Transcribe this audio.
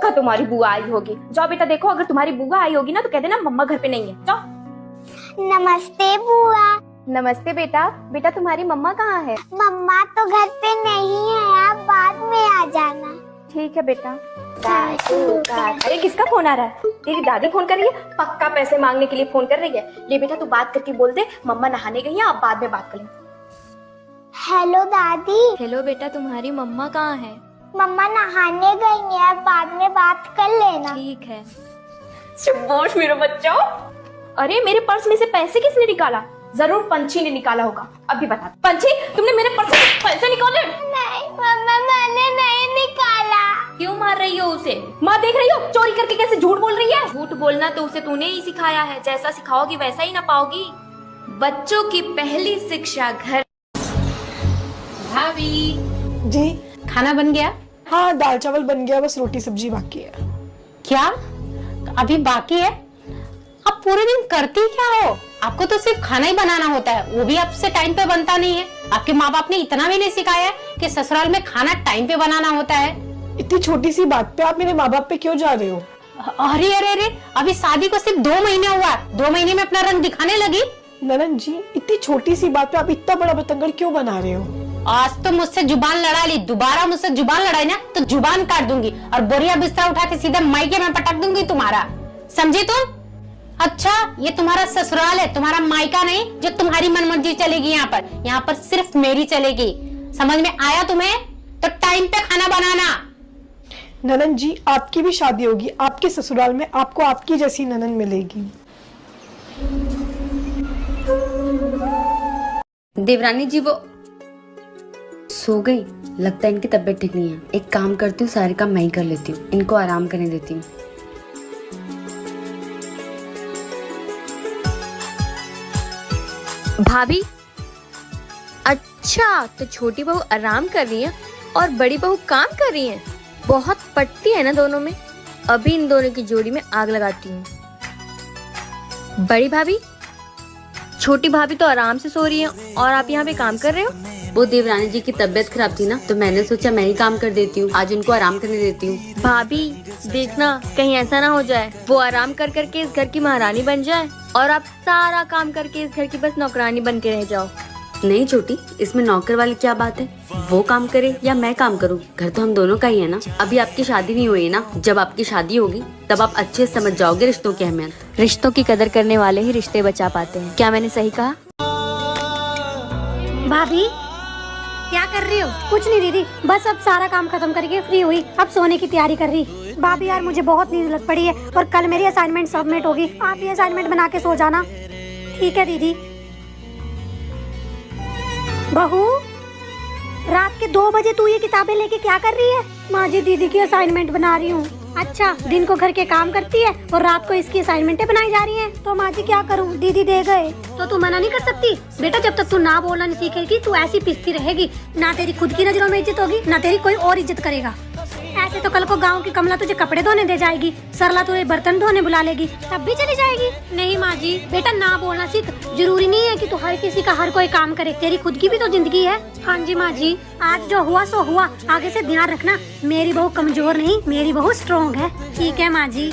पक्का तुम्हारी बुआ आई होगी। जाओ बेटा देखो, अगर तुम्हारी बुआ आई होगी ना तो कह देना मम्मा घर पे नहीं है। जाओ। नमस्ते बुआ। नमस्ते बेटा। बेटा तुम्हारी मम्मा कहाँ है? मम्मा तो घर पे नहीं है, आप बाद में आ जाना। ठीक है बेटा। अरे किसका फोन आ रहा है? तेरी दादी फोन कर रही है, पक्का पैसे मांगने के लिए फोन कर रही है। ले बेटा तू बात करके बोल दे मम्मा नहाने गई है, अब बाद में बात करेंगे। हेलो दादी। हेलो बेटा, तुम्हारी मम्मा कहाँ है? मम्मा नहाने गई है, बाद में बात कर लेना। ठीक है। शाबाश मेरे बच्चों। अरे मेरे पर्स में से पैसे किसने निकाला? जरूर पंछी ने निकाला होगा। अभी बता पंछी, तुमने मेरे पर्स से पैसे निकाले? नहीं मम्मा, मैंने नहीं निकाला। क्यों मार रही हो उसे? माँ देख रही हो चोरी करके कैसे झूठ बोल रही है। झूठ बोलना तो उसे तूने ही सिखाया है, जैसा सिखाओगी वैसा ही ना पाओगी। बच्चों की पहली शिक्षा घर। भाभी जी खाना बन गया? हाँ, दाल चावल बन गया, बस रोटी सब्जी बाकी है। क्या अभी बाकी है? आप पूरे दिन करती क्या हो? आपको तो सिर्फ खाना ही बनाना होता है, वो भी आपसे टाइम पे बनता नहीं है। आपके माँ बाप ने इतना भी नहीं सिखाया है कि ससुराल में खाना टाइम पे बनाना होता है। इतनी छोटी सी बात पे आप मेरे माँ बाप पे क्यों जा रहे हो? अरे अरे अरे, अभी शादी को सिर्फ 2 महीने हुआ, 2 महीने में अपना रंग दिखाने लगी। ननन जी, इतनी छोटी सी बात पे आप इतना बड़ा बतंगड़ क्यों बना रहे हो? आज तो मुझसे जुबान लड़ा ली, दोबारा मुझसे जुबान लड़ाई ना तो जुबान काट दूंगी और बोरिया बिस्तरा उठा के सीधा मायके में पटक दूंगी तुम्हारा। समझी तुम? अच्छा, ये तुम्हारा ससुराल है, तुम्हारा मायका नहीं जो तुम्हारी मनमर्जी चलेगी। यहाँ पर सिर्फ मेरी चलेगी। समझ में आया तुम्हें? तो टाइम पे खाना बनाना। ननन जी, आपकी भी शादी होगी, आपके ससुराल में आपको आपकी जैसी ननन मिलेगी। देवरानी जी वो सो गई, लगता है इनकी तबीयत ठीक नहीं है। एक काम करती हूँ, सारे काम मैं ही कर लेती हूँ, इनको आराम करने देती हूँ। भाभी, अच्छा तो छोटी बहू आराम कर रही है और बड़ी बहू काम कर रही है। बहुत पटती है ना दोनों में। अभी इन दोनों की जोड़ी में आग लगाती हूँ। बड़ी भाभी, छोटी भाभी तो आराम से सो रही है और आप यहाँ पे काम कर रहे हो। वो देवरानी जी की तबीयत खराब थी ना, तो मैंने सोचा मैं ही काम कर देती हूँ, आज उनको आराम करने देती हूँ। भाभी देखना कहीं ऐसा ना हो जाए वो आराम कर करके इस घर की महारानी बन जाए और आप सारा काम करके इस घर की बस नौकरानी बन के रह जाओ। नहीं छोटी, इसमें नौकर वाली क्या बात है? वो काम करे या मैं काम करूँ, घर तो हम दोनों का ही है ना। अभी आपकी शादी नहीं हुई है ना, जब आपकी शादी होगी तब आप अच्छे से समझ जाओगे रिश्तों की अहमियत। रिश्तों की कदर करने वाले ही रिश्ते बचा पाते हैं। क्या मैंने सही कहा? भाभी क्या कर रही हो? कुछ नहीं दीदी, बस अब सारा काम खत्म करके फ्री हुई, अब सोने की तैयारी कर रही। भाभी यार मुझे बहुत नींद लग पड़ी है और कल मेरी असाइनमेंट सबमिट होगी, आप ये असाइनमेंट बना के सो जाना। ठीक है दीदी। बहू, रात के 2 बजे तू ये किताबें लेके क्या कर रही है? माँ जी दीदी की असाइनमेंट बना रही हूँ। अच्छा, दिन को घर के काम करती है और रात को इसकी असाइनमेंटें बनाई जा रही हैं। तो माँ जी क्या करूँ, दीदी दे गए तो तू मना नहीं कर सकती। बेटा जब तक तू ना बोलना नहीं सीखेगी तू ऐसी पिसती रहेगी, ना तेरी खुद की नजरों में इज्जत होगी ना तेरी कोई और इज्जत करेगा। ऐसे तो कल को गांव की कमला तुझे कपड़े धोने दे जाएगी, सरला तुझे बर्तन धोने बुला लेगी, तब भी चली जाएगी। नहीं माँ जी, बेटा ना बोलना सीख। जरूरी नहीं है कि तू हर किसी का हर कोई काम करे, तेरी खुद की भी तो जिंदगी है। हाँ जी माँ जी, आज जो हुआ सो हुआ, आगे से ध्यान रखना। मेरी बहू कमजोर नहीं, मेरी बहू स्ट्रॉन्ग है। ठीक है माँ जी।